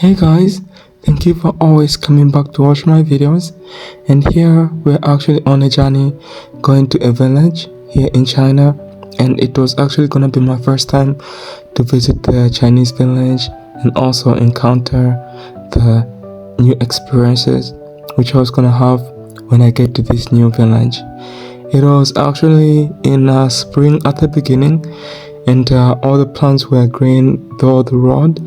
Hey guys, thank you for always coming back to watch my videos. And here we're actually on a journey going to a village here in China, and it was actually gonna be my first time to visit the Chinese village and also encounter the new experiences which I was gonna have when I get to this new village. It was actually in spring at the beginning, and all the plants were green, though the road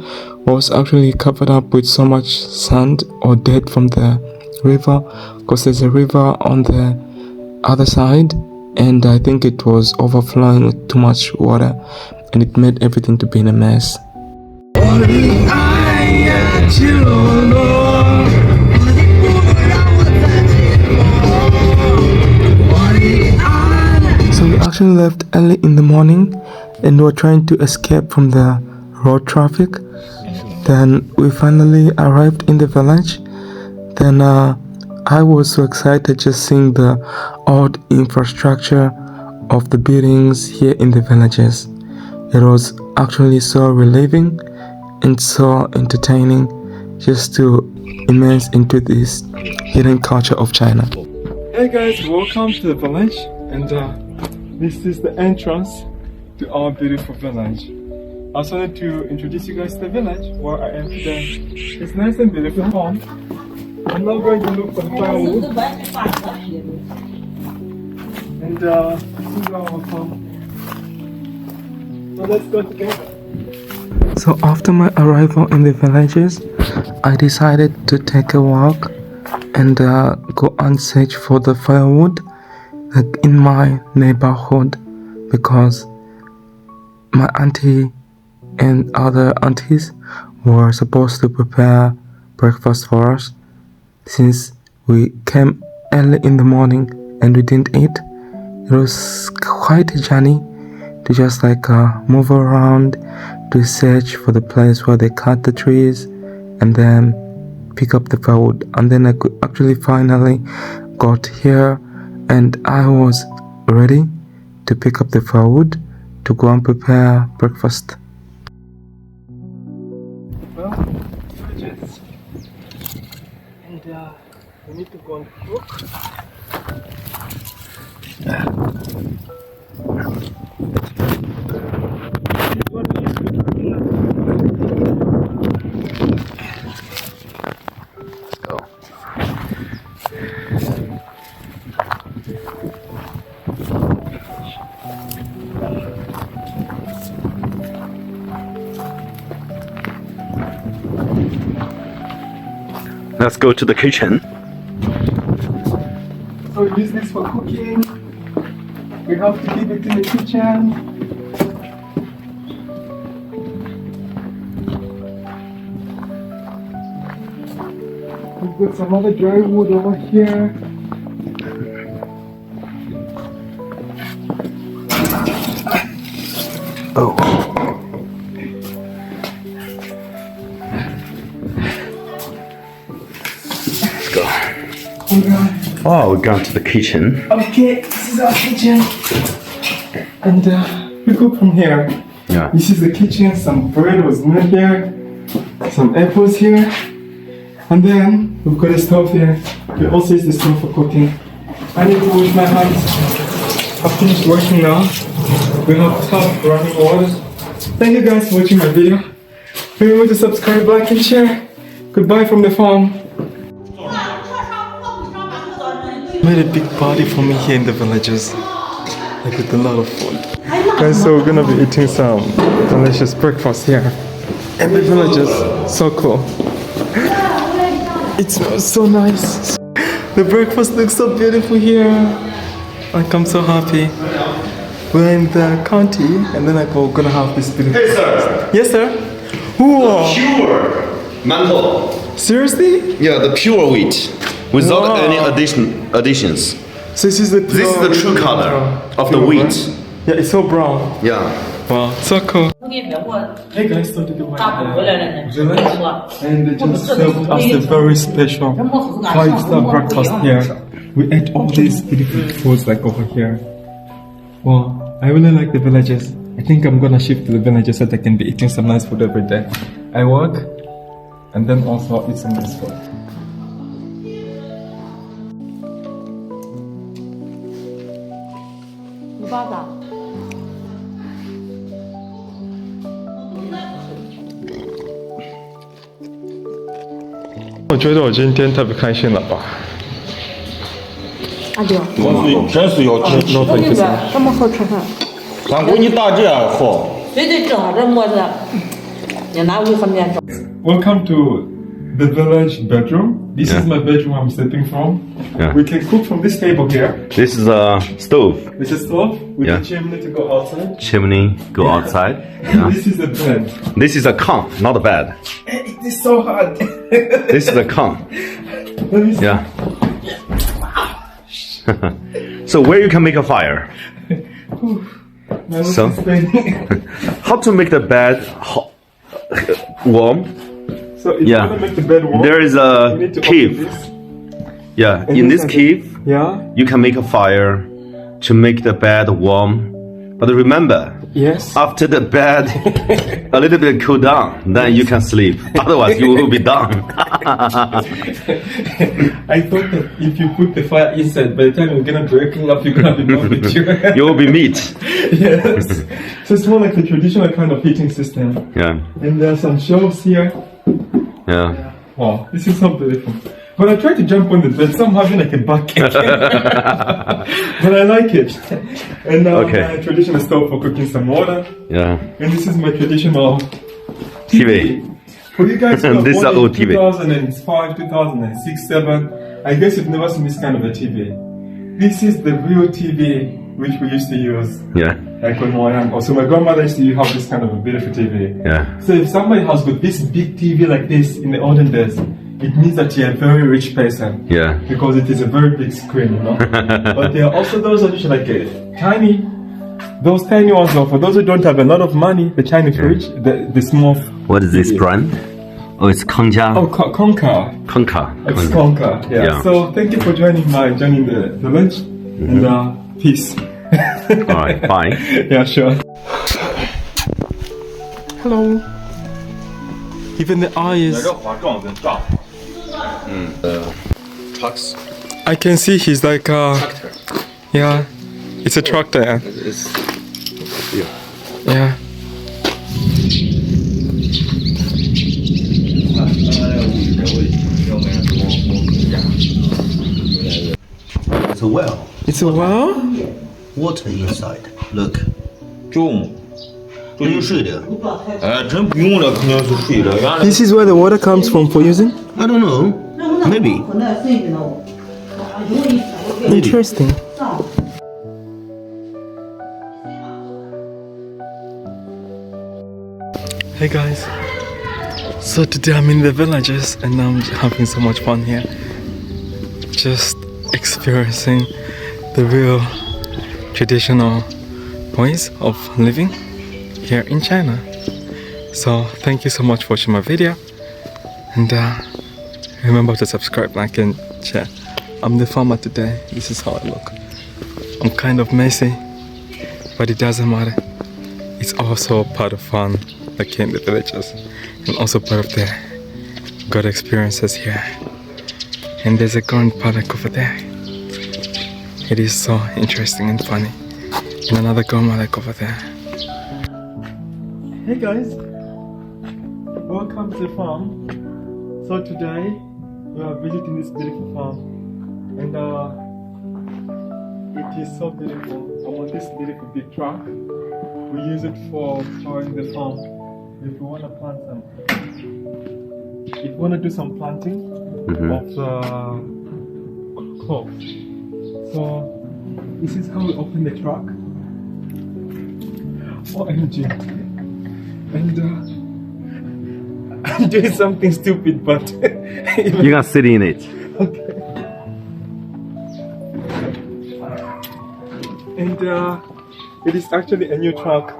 was actually covered up with so much sand or dirt from the river, because there's a river on the other side, and I think it was overflowing with too much water, and it made everything to be in a mess. So we actually left early in the morning and were trying to escape from the road traffic. Then we finally arrived in the village. Then I was so excited just seeing the odd infrastructure of the buildings here in the villages. It was actually so relieving and so entertaining just to immerse into this hidden culture of China. Hey guys, welcome to the village, and this is the entrance to our beautiful village. I also wanted to introduce you guys to the village where I am today. It's nice and beautiful home. I'm now going to look for the firewood. And this is our home. So let's go together. So after my arrival in the villages, I decided to take a walk and go and search for the firewood in my neighborhood, because my auntie and other aunties were supposed to prepare breakfast for us. Since we came early in the morning and we didn't eat, it was quite a journey to just move around to search for the place where they cut the trees and then pick up the firewood. And then I could actually finally got here, and I was ready to pick up the firewood to go and prepare breakfast. Well, bridges. And we need to go and cook. Let's go to the kitchen. So we use this for cooking. We have to keep it in the kitchen. We've got some other dry wood over here. Oh. Let's go. Oh, we're going to the kitchen. Okay, this is our kitchen. And we cook from here. Yeah. This is the kitchen. Some bread was made here. Some apples here. And then we've got a stove here. We also use the stove for cooking. I need to wash my hands. I've finished washing now. We have tap running water. Thank you guys for watching my video. Remember to subscribe, like and share. Goodbye from the farm. Made a big party for me here in the villages, with a lot of food. Guys, so we're gonna be eating some delicious breakfast here in the villages. So cool. It smells so nice. The breakfast looks so beautiful here. I'm so happy. We're in the county, and then we're gonna have this beautiful. Hey, sir. Yes, sir. Whoa. Pure mango. Seriously? Yeah, the pure wheat, without Wow. any additions. So this is the true color of the wheat. Yeah, it's so brown. Yeah. Wow, so cool. Hey guys, so today we're at the village, and they just served us a very special 5-star breakfast here. We ate all these beautiful foods over here. Wow, I really like the villages. I think I'm gonna shift to the villages so that I can be eating some nice food every day. I work and then also it's on the stove. Baba. 我觉得我今天特别开心了吧？阿舅，真是要吃。这里边这么好吃饭，咱给你大姐好。绝对正好这馍子，也拿五分面粥。 Welcome to the village bedroom. This is my bedroom I'm sleeping from. Yeah. We can cook from this table here. This is a stove. This is stove with Yeah. a chimney to go outside. Chimney, go outside. And Yeah. this is a bed. This is a con, not a bed. It is so hot. This is a con. Let me see. Yeah. So where you can make a fire? My leg So? is paining. How to make the bed warm? So if Yeah. you want to make the bed warm, There is you a need to cave. open this. Yeah, And in this this has a- cave, Yeah. you can make a fire to make the bed warm. But remember, Yes. after the bed a little bit cool down, then you can sleep. Otherwise, you will be done. I thought that if you put the fire inside, by the time you're gonna breaking up, you're gonna be barbecue. You will be meat. Yes. So it's more like a traditional kind of heating system. Yeah, And there are some shelves here. yeah. Wow, this is so beautiful. When I try to jump on the bed, so I'm having like a bucket. But I like it. And now Okay. my traditional stove for cooking some water. Yeah. And this is my traditional TV. For you guys who are This is born our in TV. 2005, 2006, 7, I guess you've never seen this kind of a TV. This is the real TV which we used to use. Yeah, Like when we were young. Also, my grandmother used to have this kind of a beautiful TV. yeah. So if somebody has got this big TV like this in the olden days, it means that you're a very rich person. Yeah. Because it is a very big screen, you know. But there are also those which are like tiny. Those tiny ones are for those who don't have a lot of money. The tiny fridge, the small. What is this brand? Oh, it's Kongjia. Oh, Conker. Konka. It's Conker. Yeah. Yeah. So thank you for joining the lunch and peace. All right, bye. Yeah, sure. Hello. Even the eyes. 这花状跟大。 Trucks. I can see he's like yeah, it's a tractor. It's Yeah. It's a well. It's a well. Water inside. Look. 中，不用水的。哎，真不用了，肯定是水的。原来 This is where the water comes from for using. I don't know. Maybe. Interesting. Hey guys. So today I'm in the villages and I'm having so much fun here. Just experiencing the real traditional ways of living here in China. So thank you so much for watching my video, and remember to subscribe, like and share. I'm the farmer today. This is how I look. I'm kind of messy, but it doesn't matter. It's also part of fun, like in the villages, and also part of the good experiences here. And there's a grand park over there. It is so interesting and funny. And another grandma like over there. Hey guys, welcome to the farm. So today we are visiting this beautiful farm, and it is so beautiful. I'm on this beautiful big truck. We use it for plowing the farm. If we want to plant some, if we want to do some planting of crops. So this is how we open the truck. OMG. And I'm doing something stupid, but You can sit in it. okay. And it is actually a new truck,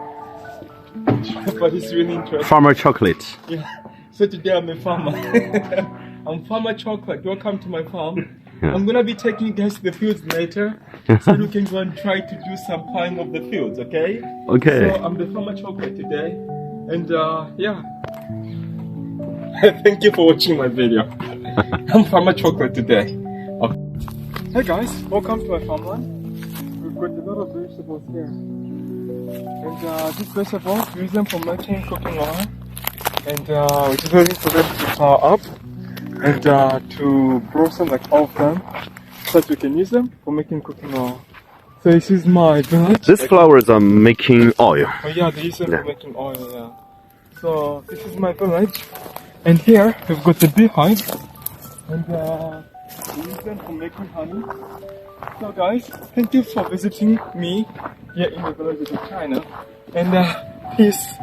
but it's really interesting. Farmer chocolate. Yeah. So today I'm a farmer. I'm Farmer Chocolate. Welcome to my farm. Yeah. I'm gonna be taking you guys to the fields later, so we can go and try to do some plowing of the fields. Okay? Okay. So I'm the Farmer Chocolate today, and yeah. Thank you for watching my video. I'm Farmer Chocolate today. Okay. Hey guys, welcome to my farmland. We've got a lot of vegetables here. And these vegetables, we use them for making cooking oil. And we're just waiting for them to flower up. And to blossom like all of them. So that we can use them for making cooking oil. So this is my village. These flowers are making oil. Oh yeah, they use them for making oil, yeah. So this is my village. And here we've got the beehive. And we use them for making honey. So guys, thank you for visiting me here in the villages of China. And peace.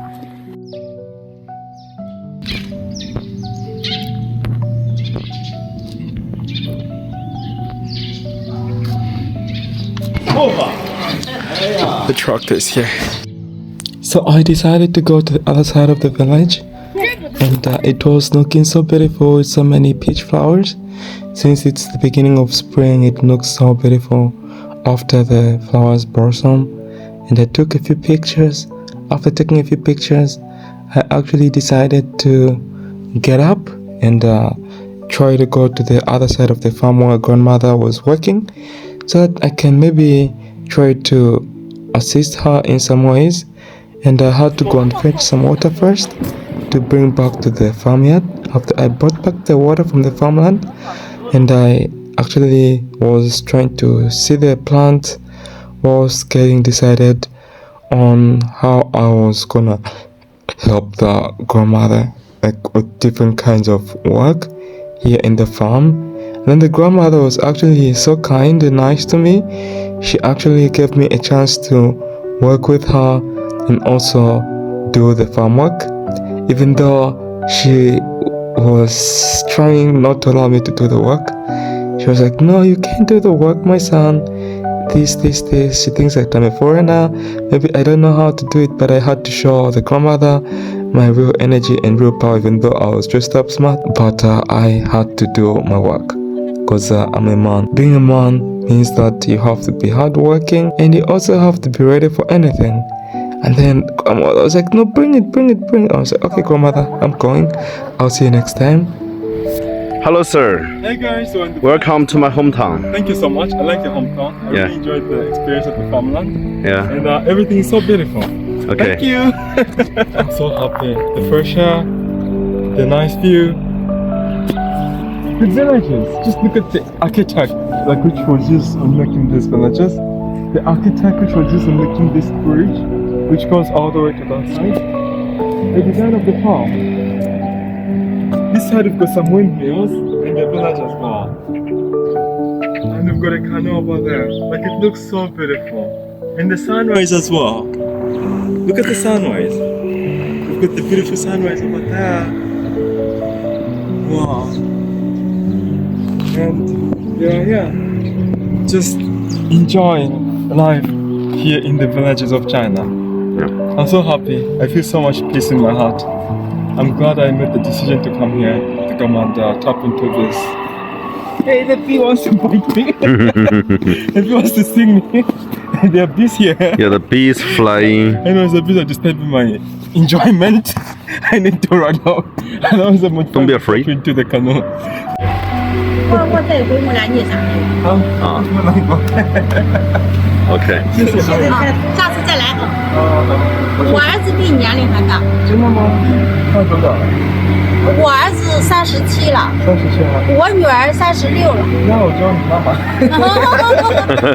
The tractor is here. So I decided to go to the other side of the village, and it was looking so beautiful with so many peach flowers. Since it's the beginning of spring, it looks so beautiful after the flowers blossom. And I took a few pictures. After taking a few pictures, I actually decided to get up and try to go to the other side of the farm where grandmother was working, so that I can maybe try to assist her in some ways. And I had to go and fetch some water first to bring back to the farmyard. After I brought back the water from the farmland, and I actually was trying to see the plant, was getting decided on how I was gonna help the grandmother, like with different kinds of work here in the farm. And then the grandmother was actually so kind and nice to me. She actually gave me a chance to work with her and also do the farm work, even though she was trying not to allow me to do the work. She was like, no, you can't do the work, my son. This. She thinks like I'm a foreigner. Maybe I don't know how to do it, but I had to show the grandmother my real energy and real power, even though I was dressed up smart. But I had to do my work because I'm a man. Being a man means that you have to be hardworking and you also have to be ready for anything. And then grandmother was like, no, bring it. I was like, okay, grandmother, I'm going. I'll see you next time. Hello, sir. Hey guys, so Welcome to my hometown. thank you so much. I like your hometown. I really enjoyed the experience at the farmland. Yeah. And everything is so beautiful. Okay. Thank you. I'm so happy. The fresh air, the nice view, the villages. Just look at the architect, like which was used on making these villages. The architect which was used on making this bridge, which goes all the way to that side. The design of the farm. This side we've got some windmills in the village as well. And we've got a canoe over there. Like it looks so beautiful. And the sunrise as well. Look at the sunrise. We've got the beautiful sunrise over there. Wow. And yeah. Just enjoying life here in the villages of China. Yeah. I'm so happy. I feel so much peace in my heart. I'm glad I made the decision to come here to come and tap into this. Hey, the bee wants to bite me. The bee wants to sting me. There are bees here. Yeah, the bees flying. I know the bees are disturbing my enjoyment. I need to run out. And also Don't be afraid. Into the canoe. 我带回木兰念啥？ Okay. 下次再来啊！我儿子比你年龄还大，真的吗？看多少？我儿子37了， 37了。我女儿36了。那我叫你妈妈。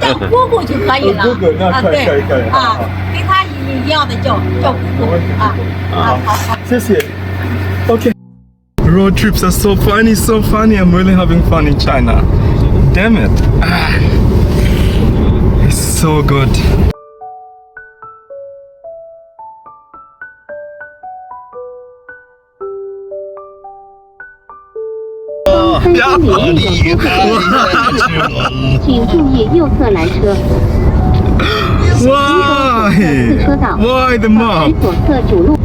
叫姑姑就可以了。姑姑那可以可以啊，跟他一样的叫姑姑啊。好。谢谢。Okay. Road trips are so funny. I'm really having fun in China. Damn it. It's so good. Yeah. 请注意右侧来车。 Why? 车道。 Why the mom? 左侧主路。